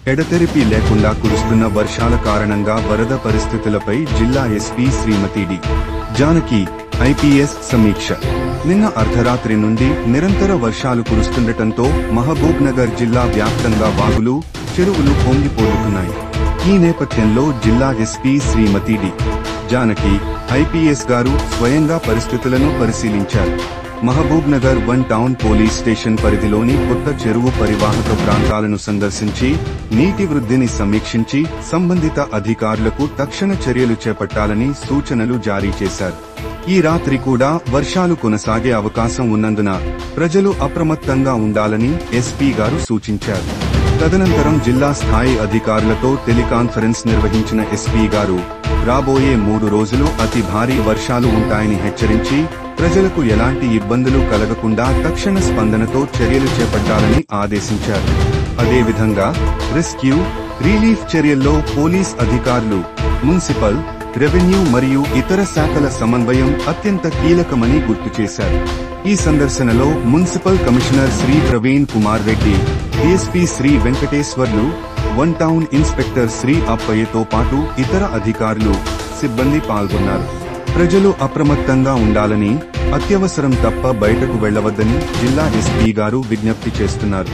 ఎడతెరిపి లేకుండా కురుస్తున్న వర్షాల కారణంగా వరద పరిస్థితులపై జిల్లా SP Srimati D. Janaki IPS సమీక్ష. నిన్న అర్ధరాత్రి నుండి నిరంతర వర్షాలు కురుస్తుండటంతో మహబూబ్ నగర్ జిల్లా వ్యాప్తంగా వాగులు, చెరువులు పొంగిపోతున్నాయి. ఈ నేపథ్యంలో జిల్లా SP Srimati D. Janaki IPS గారు స్వయంగా పరిస్థితులను పరిశీలించారు. Mahabubnagar 1 town police station పరిధిలోని కొత్త చెరువు పరివాహక ప్రాంతాలను సందర్శించి నీటి వృద్ధిని సమీక్షించి సంబంధిత అధికారులకు తక్షణ చర్యలు చేపట్టాలని సూచనలు జారీ చేశారు. ఈ రాత్రి కూడా వర్షాలు కొనసాగే అవకాశం ఉన్నందున ప్రజలు అప్రమత్తంగా ఉండాలని ఎస్పీ గారు సూచించారు. తదనంతరం జిల్లా స్థాయి అధికారులతో టెలికాన్ఫరెన్స్ నిర్వహించిన ఎస్పీ గారు రాబోయే 3 రోజులు అతి భారీ వర్షాలు ఉంటాయని హెచ్చరించి ప్రజలకు ఎలాంటి ఇబ్బందులు కలగకుండా తక్షణ స్పందనతో చర్యలు చేపట్టాలని ఆదేశించారు. అదేవిధంగా రెస్క్యూ, రిలీఫ్ చర్యల్లో పోలీస్ అధికారులు, మున్సిపల్, రెవెన్యూ మరియు ఇతర శాఖల సమన్వయం అత్యంత కీలకమని గుర్తు చేశారు. ఈ సందర్శనలో municipal commissioner Shri Praveen Kumar Reddy, DSP Shri Venkateswarlu, 1 town inspector Shri అప్పయ్యతో పాటు ఇతర అధికారులు, సిబ్బంది పాల్గొన్నారు. ప్రజలు అప్రమత్తంగా ఉండాలని, అత్యవసరం తప్ప బయటకు వెళ్లవద్దని జిల్లా ఎస్పీ గారు విజ్ఞప్తి చేస్తున్నారు.